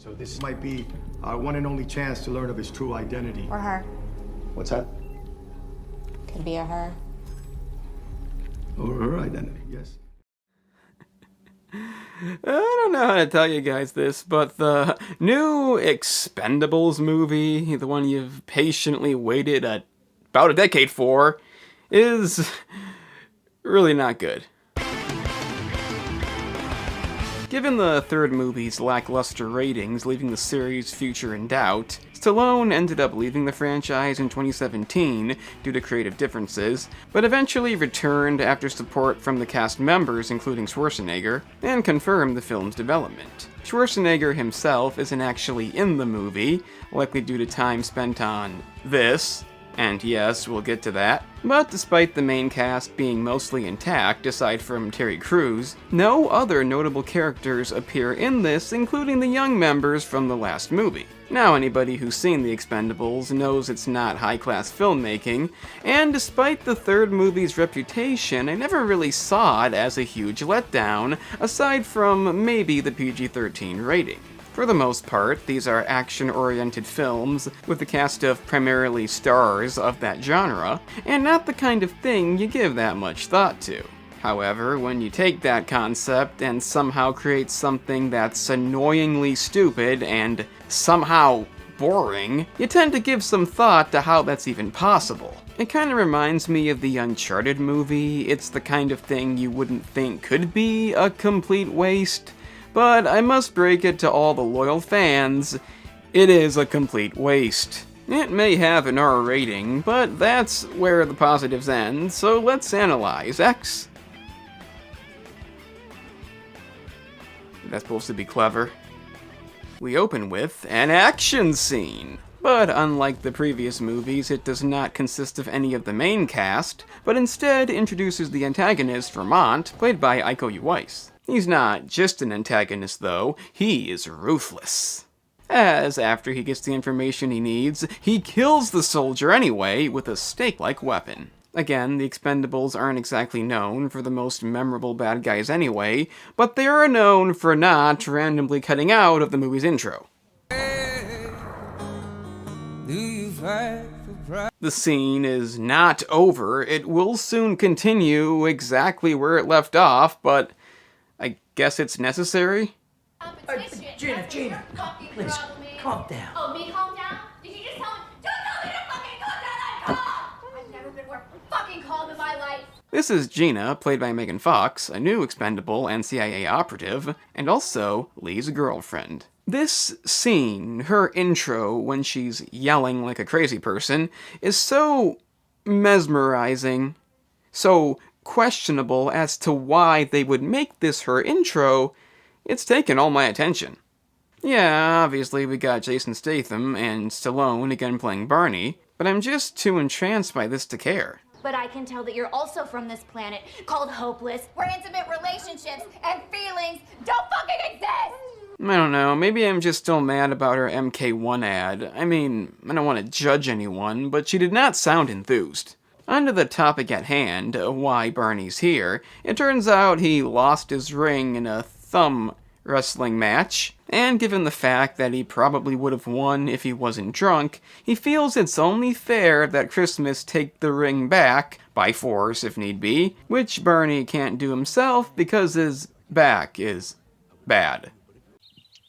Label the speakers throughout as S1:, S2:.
S1: So this might be our one and only chance to learn of his true identity.
S2: Or her.
S1: What's that?
S2: Could be a her.
S1: Or her identity, yes.
S3: I don't know how to tell you guys this, but the new Expendables movie, the one you've patiently waited about a decade for, is really not good. Given the third movie's lackluster ratings, leaving the series' future in doubt, Stallone ended up leaving the franchise in 2017 due to creative differences, but eventually returned after support from the cast members, including Schwarzenegger, and confirmed the film's development. Schwarzenegger himself isn't actually in the movie, likely due to time spent on this. And yes, we'll get to that. But despite the main cast being mostly intact, aside from Terry Crews, no other notable characters appear in this, including the young members from the last movie. Now, anybody who's seen The Expendables knows it's not high-class filmmaking, and despite the third movie's reputation, I never really saw it as a huge letdown, aside from maybe the PG-13 rating. For the most part, these are action-oriented films with a cast of primarily stars of that genre, and not the kind of thing you give that much thought to. However, when you take that concept and somehow create something that's annoyingly stupid and somehow boring, you tend to give some thought to how that's even possible. It kind of reminds me of the Uncharted movie. It's the kind of thing you wouldn't think could be a complete waste, but I must break it to all the loyal fans, it is a complete waste. It may have an R rating, but that's where the positives end, so let's analyze X. That's supposed to be clever. We open with an action scene. But unlike the previous movies, it does not consist of any of the main cast, but instead introduces the antagonist, Vermont, played by Iko Uwais. He's not just an antagonist, though, he is ruthless. As, after he gets the information he needs, he kills the soldier anyway with a stake-like weapon. Again, the Expendables aren't exactly known for the most memorable bad guys anyway, but they are known for not randomly cutting out of the movie's intro. The scene is not over. It will soon continue exactly where it left off, but I guess it's necessary?
S4: Gina, please, calm down.
S5: Oh, me calm down? Did you just tell me? Don't tell me to fucking calm down! I'm calm! I've never been more fucking calm in my life.
S3: This is Gina, played by Megan Fox, a new expendable and CIA operative, and also Lee's girlfriend. This scene, her intro when she's yelling like a crazy person, is so mesmerizing, so questionable as to why they would make this her intro. It's taken all my attention. Yeah, obviously we got Jason Statham and Stallone again playing Barney, but I'm just too entranced by this to care.
S5: But I can tell that you're also from this planet called Hopeless, where intimate relationships and feelings don't fucking exist!
S3: I don't know, maybe I'm just still mad about her MK1 ad. I mean, I don't want to judge anyone, but she did not sound enthused. On to the topic at hand, why Barney's here. It turns out he lost his ring in a thumb wrestling match, and given the fact that he probably would have won if he wasn't drunk, he feels it's only fair that Christmas take the ring back, by force if need be, which Barney can't do himself because his back is bad.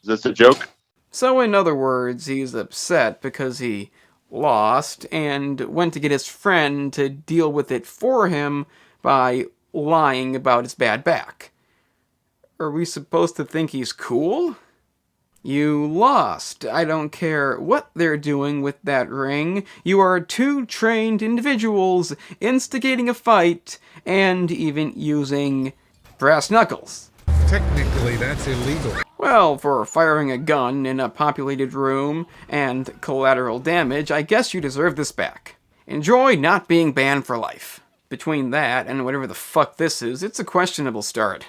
S6: Is this a joke?
S3: So in other words, he's upset because he lost and went to get his friend to deal with it for him by lying about his bad back. Are we supposed to think he's cool? You lost. I don't care what they're doing with that ring. You are two trained individuals instigating a fight and even using brass knuckles.
S7: Technically, that's illegal.
S3: Well, for firing a gun in a populated room and collateral damage, I guess you deserve this back. Enjoy not being banned for life. Between that and whatever the fuck this is, it's a questionable start.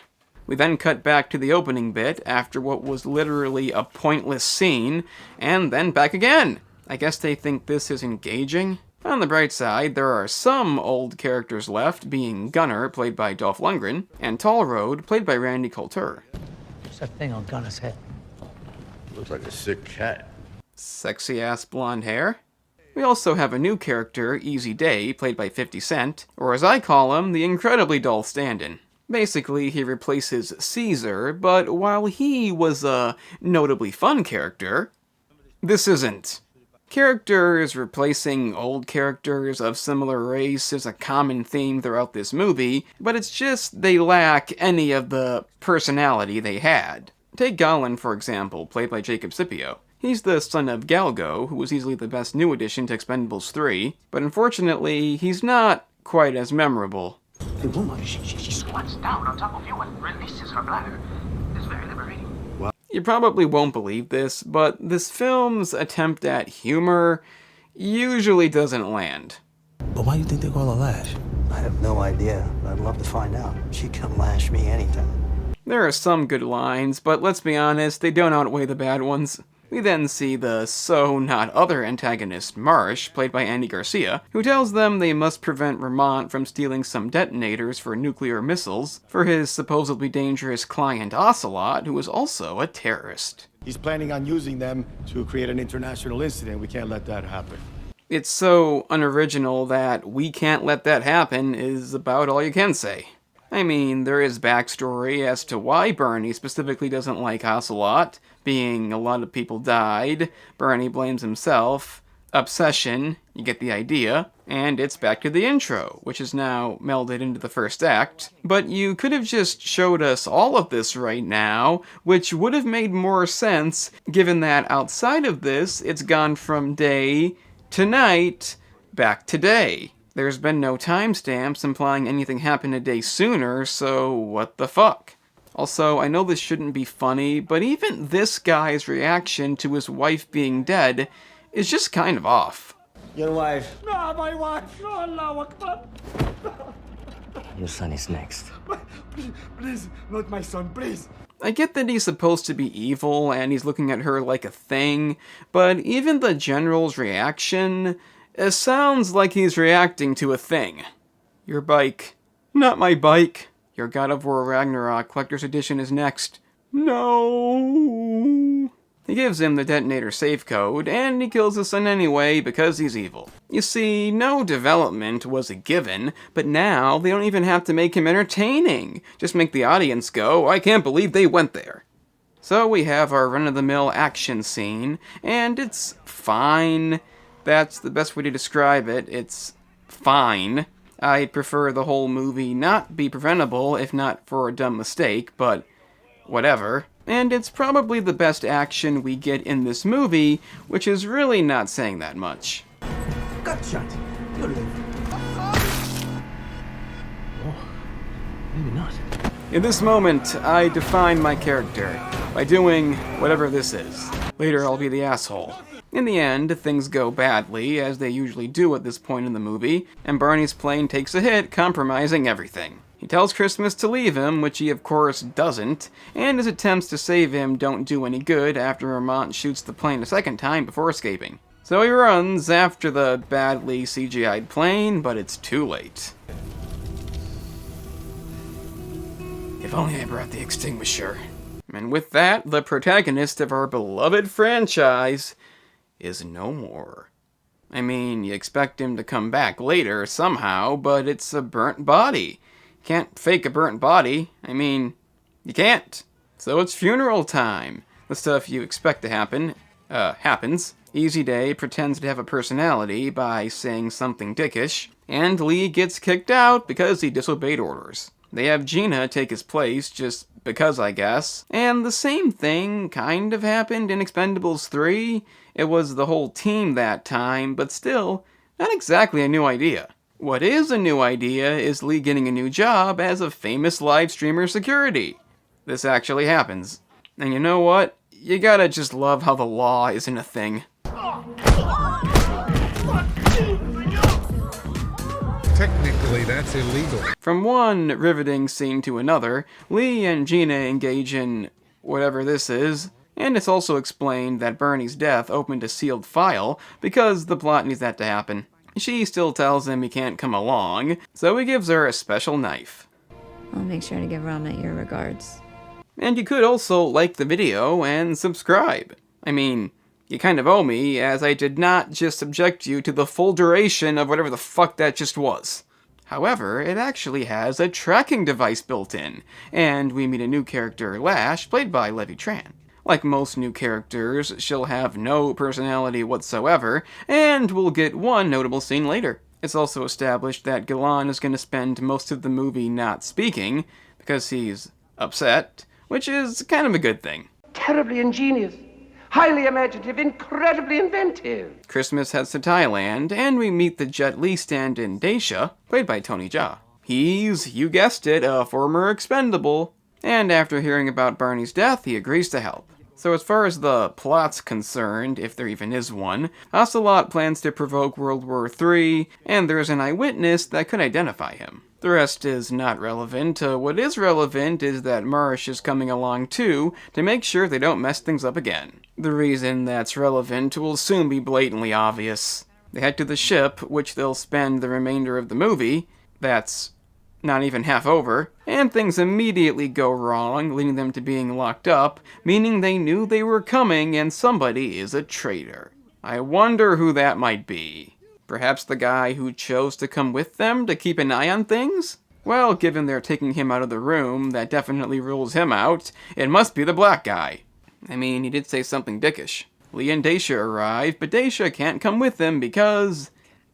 S3: We then cut back to the opening bit after what was literally a pointless scene, and then back again. I guess they think this is engaging. On the bright side, there are some old characters left, being Gunner, played by Dolph Lundgren, and Toll Road, played by Randy Couture.
S4: What's that thing on Gunner's head?
S8: Looks like a sick cat.
S3: Sexy-ass blonde hair. We also have a new character, Easy Day, played by 50 Cent, or as I call him, the incredibly dull stand-in. Basically, he replaces Caesar, but while he was a notably fun character, this isn't. Characters replacing old characters of similar race is a common theme throughout this movie, but it's just they lack any of the personality they had. Take Gollin, for example, played by Jacob Scipio. He's the son of Galgo, who was easily the best new addition to Expendables 3, but unfortunately, he's not quite as memorable.
S9: The woman, she squats down on top of you and releases her bladder. It's very liberating.
S3: You probably won't believe this, but this film's attempt at humor usually doesn't land.
S10: But why do you think they call her Lash?
S11: I have no idea, but I'd love to find out. She can lash me anytime.
S3: There are some good lines, but let's be honest, they don't outweigh the bad ones. We then see the so-not-other antagonist, Marsh, played by Andy García, who tells them they must prevent Vermont from stealing some detonators for nuclear missiles for his supposedly dangerous client Ocelot, who is also a terrorist.
S1: He's planning on using them to create an international incident. We can't let that happen.
S3: It's so unoriginal that "we can't let that happen" is about all you can say. I mean, there is backstory as to why Barney specifically doesn't like Ocelot, being a lot of people died, Barney blames himself, obsession, you get the idea, and it's back to the intro, which is now melded into the first act. But you could have just showed us all of this right now, which would have made more sense, given that outside of this, it's gone from day to night, back to day. There's been no timestamps implying anything happened a day sooner, so what the fuck? Also, I know this shouldn't be funny, but even this guy's reaction to his wife being dead is just kind of off.
S11: Your wife.
S1: No, my wife! No, Allah Akbar!
S11: Your son is next.
S1: Please, not my son, please!
S3: I get that he's supposed to be evil and he's looking at her like a thing, but even the general's reaction, it sounds like he's reacting to a thing. Your bike. Not my bike. Your God of War Ragnarok Collector's Edition is next. No. He gives him the detonator safe code, and he kills his son anyway because he's evil. You see, no development was a given, but now they don't even have to make him entertaining. Just make the audience go, I can't believe they went there. So we have our run-of-the-mill action scene, and it's fine. That's the best way to describe it. It's fine. I'd prefer the whole movie not be preventable if not for a dumb mistake, but whatever. And it's probably the best action we get in this movie, which is really not saying that much.
S10: Gut shot. You live. Oh, maybe not.
S3: In this moment, I define my character by doing whatever this is. Later, I'll be the asshole. In the end, things go badly, as they usually do at this point in the movie, and Barney's plane takes a hit, compromising everything. He tells Christmas to leave him, which he of course doesn't, and his attempts to save him don't do any good after Vermont shoots the plane a second time before escaping. So he runs after the badly CGI'd plane, but it's too late. If only I brought the extinguisher. And with that, the protagonist of our beloved franchise is no more. I mean, you expect him to come back later somehow, but it's a burnt body. Can't fake a burnt body. I mean, you can't. So it's funeral time. The stuff you expect to happen, happens. Easy Day pretends to have a personality by saying something dickish, and Lee gets kicked out because he disobeyed orders. They have Gina take his place, just because I guess. And the same thing kind of happened in Expendables 3. It was the whole team that time, but still, not exactly a new idea. What is a new idea is Lee getting a new job as a famous live streamer security. This actually happens. And you know what? You gotta just love how the law isn't a thing.
S7: Technically, that's illegal.
S3: From one riveting scene to another, Lee and Gina engage in whatever this is, and it's also explained that Barney's death opened a sealed file because the plot needs that to happen. She still tells him he can't come along, so he gives her a special knife.
S2: I'll make sure to give Ramit your regards.
S3: And you could also like the video and subscribe. I mean, you kind of owe me, as I did not just subject you to the full duration of whatever the fuck that just was. However, it actually has a tracking device built in, and we meet a new character, Lash, played by Levy Tran. Like most new characters, she'll have no personality whatsoever, and we'll get one notable scene later. It's also established that Galan is going to spend most of the movie not speaking, because he's upset, which is kind of a good thing.
S9: Terribly ingenious, highly imaginative, incredibly inventive.
S3: Christmas heads to Thailand, and we meet the Jet Li stand-in Daisha, played by Tony Jaa. He's, you guessed it, a former expendable, and after hearing about Barney's death, he agrees to help. So as far as the plot's concerned, if there even is one, Ocelot plans to provoke World War III, and there's an eyewitness that could identify him. The rest is not relevant. What is relevant is that Marsh is coming along too, to make sure they don't mess things up again. The reason that's relevant will soon be blatantly obvious. They head to the ship, which they'll spend the remainder of the movie, that's not even half over, and things immediately go wrong, leading them to being locked up, meaning they knew they were coming and somebody is a traitor. I wonder who that might be. Perhaps the guy who chose to come with them to keep an eye on things? Well, given they're taking him out of the room, that definitely rules him out. It must be the black guy. I mean, he did say something dickish. Lee and Daisha arrive, but Daisha can't come with them because...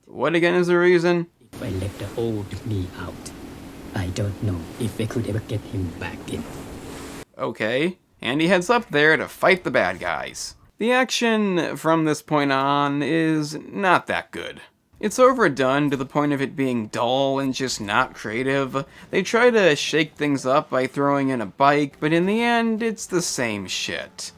S3: what again is the reason?
S8: If I let the old me out, I don't know if I could ever get him back in.
S3: Okay, and he heads up there to fight the bad guys. The action from this point on is not that good. It's overdone to the point of it being dull and just not creative. They try to shake things up by throwing in a bike, but in the end, it's the same shit.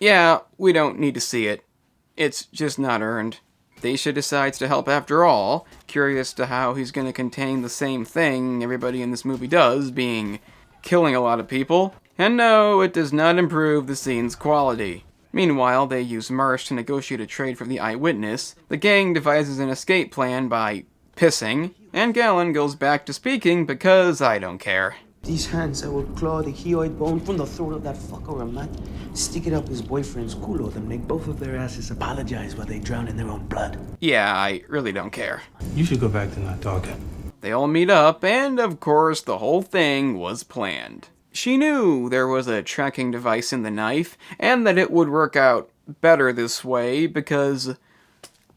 S3: Yeah, we don't need to see it. It's just not earned. Daisha decides to help after all, curious to how he's going to contain the same thing everybody in this movie does, being killing a lot of people. And no, it does not improve the scene's quality. Meanwhile, they use Marsh to negotiate a trade for the eyewitness, the gang devises an escape plan by pissing, and Galen goes back to speaking because I don't care.
S10: These hands that will claw the hyoid bone from the throat of that fucker and Matt, stick it up his boyfriend's culo, then make both of their asses apologize while they drown in their own blood.
S3: Yeah, I really don't care.
S10: You should go back to not talking.
S3: They all meet up, and of course the whole thing was planned. She knew there was a tracking device in the knife, and that it would work out better this way because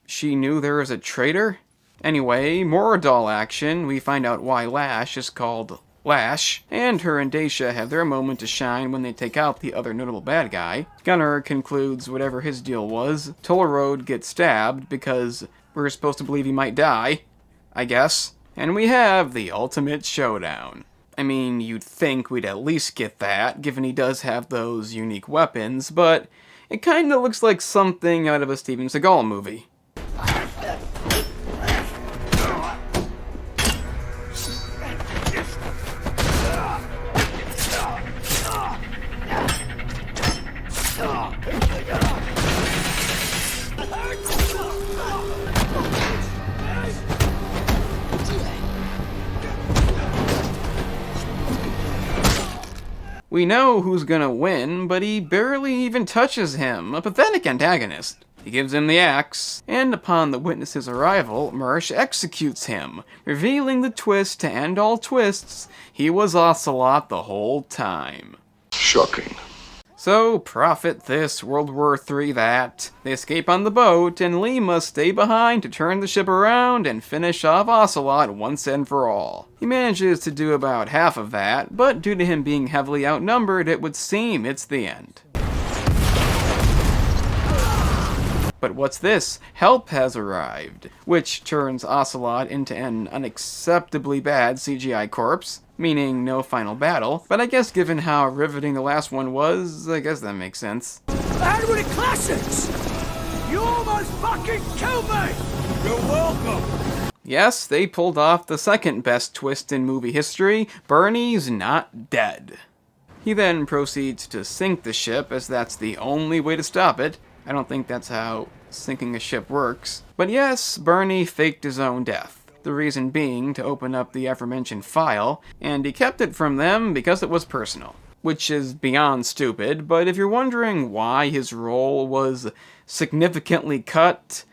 S3: she knew there was a traitor? Anyway, more doll action. We find out why Lash is called Lash, and her and Daisha have their moment to shine when they take out the other notable bad guy. Gunnar concludes whatever his deal was. Tolerode gets stabbed because we're supposed to believe he might die, I guess. And we have the ultimate showdown. I mean, you'd think we'd at least get that, given he does have those unique weapons, but it kinda looks like something out of a Steven Seagal movie. We know who's gonna win, but he barely even touches him, a pathetic antagonist. He gives him the axe, and upon the witness's arrival, Marsh executes him, revealing the twist to end all twists. He was Ocelot the whole time.
S6: Shocking.
S3: So, profit this, World War III that. They escape on the boat, and Lee must stay behind to turn the ship around and finish off Ocelot once and for all. He manages to do about half of that, but due to him being heavily outnumbered, it would seem it's the end. But what's this? Help has arrived, which turns Ocelot into an unacceptably bad CGI corpse, meaning no final battle, but I guess given how riveting the last one was, I guess that makes sense.
S4: And with the classics! You almost fucking killed me! You're welcome!
S3: Yes, they pulled off the second best twist in movie history. Barney's not dead. He then proceeds to sink the ship, as that's the only way to stop it. I don't think that's how sinking a ship works. But yes, Barney faked his own death. The reason being to open up the aforementioned file, and he kept it from them because it was personal. Which is beyond stupid, but if you're wondering why his role was significantly cut,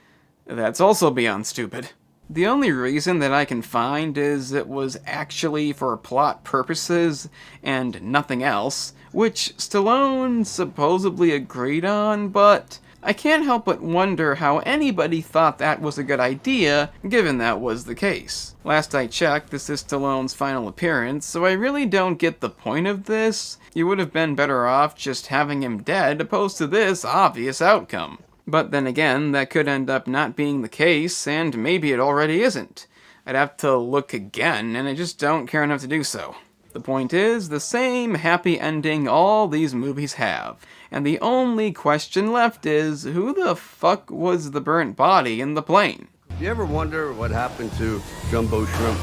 S3: that's also beyond stupid. The only reason that I can find is it was actually for plot purposes and nothing else, which Stallone supposedly agreed on, but I can't help but wonder how anybody thought that was a good idea, given that was the case. Last I checked, this is Stallone's final appearance, so I really don't get the point of this. You would have been better off just having him dead, opposed to this obvious outcome. But then again, that could end up not being the case, and maybe it already isn't. I'd have to look again, and I just don't care enough to do so. The point is, the same happy ending all these movies have. And the only question left is, who the fuck was the burnt body in the plane?
S12: You ever wonder what happened to Jumbo Shrimp?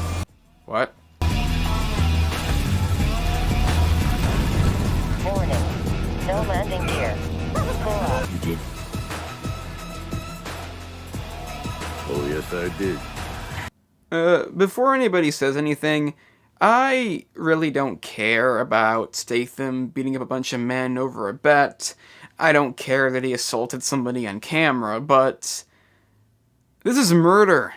S3: What?
S13: Warning. No landing gear. Pull up.
S12: You did. Oh, yes, I did.
S3: Before anybody says anything, I really don't care about Statham beating up a bunch of men over a bet. I don't care that he assaulted somebody on camera, but this is murder.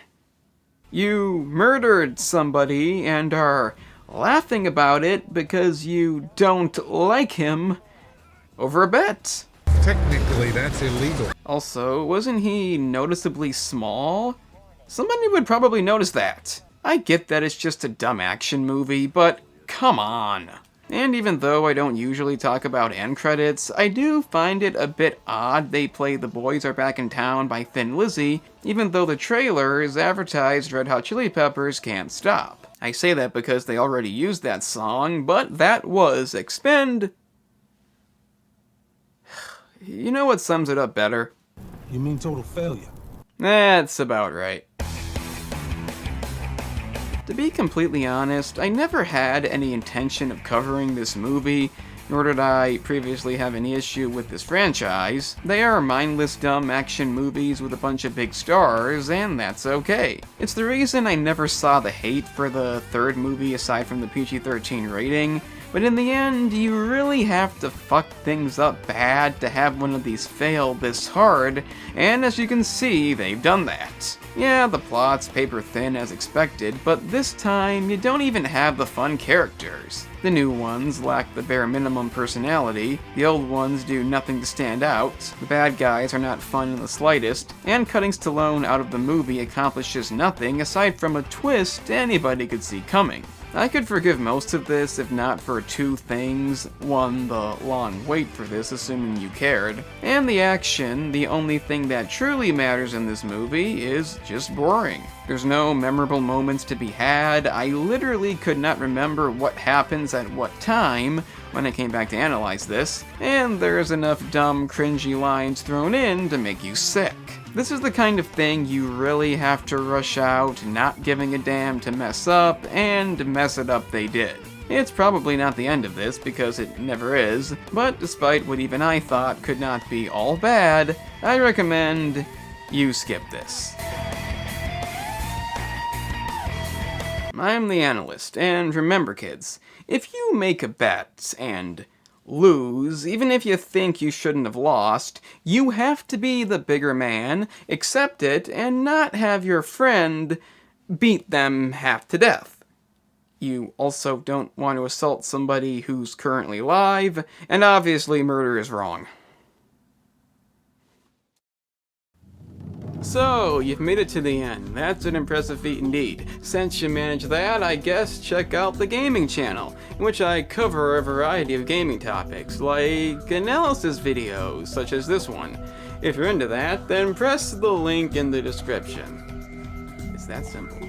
S3: You murdered somebody and are laughing about it because you don't like him over a bet.
S7: Technically, that's illegal.
S3: Also, wasn't he noticeably small? Somebody would probably notice that. I get that it's just a dumb action movie, but come on. And even though I don't usually talk about end credits, I do find it a bit odd they play The Boys Are Back in Town by Thin Lizzy, even though the trailer is advertised Red Hot Chili Peppers Can't Stop. I say that because they already used that song, but that was Expend. You know what sums it up better?
S4: You mean total failure?
S3: That's about right. To be completely honest, I never had any intention of covering this movie, nor did I previously have any issue with this franchise. They are mindless, dumb action movies with a bunch of big stars, and that's okay. It's the reason I never saw the hate for the third movie aside from the PG-13 rating, but in the end, you really have to fuck things up bad to have one of these fail this hard, and as you can see, they've done that. Yeah, the plot's paper thin as expected, but this time, you don't even have the fun characters. The new ones lack the bare minimum personality, the old ones do nothing to stand out, the bad guys are not fun in the slightest, and cutting Stallone out of the movie accomplishes nothing aside from a twist anybody could see coming. I could forgive most of this if not for two things. One, the long wait for this, assuming you cared. And the action, the only thing that truly matters in this movie, is just boring. There's no memorable moments to be had. I literally could not remember what happens at what time when I came back to analyze this. And there's enough dumb, cringy lines thrown in to make you sick. This is the kind of thing you really have to rush out, not giving a damn to mess up, and mess it up they did. It's probably not the end of this, because it never is, but despite what even I thought could not be all bad, I recommend you skip this. I'm the analyst, and remember kids, if you make a bet and lose, even if you think you shouldn't have lost, you have to be the bigger man, accept it, and not have your friend beat them half to death. You also don't want to assault somebody who's currently alive, and obviously murder is wrong. So, you've made it to the end. That's an impressive feat indeed. Since you managed that, I guess check out the gaming channel, in which I cover a variety of gaming topics, like analysis videos, such as this one. If you're into that, then press the link in the description. It's that simple.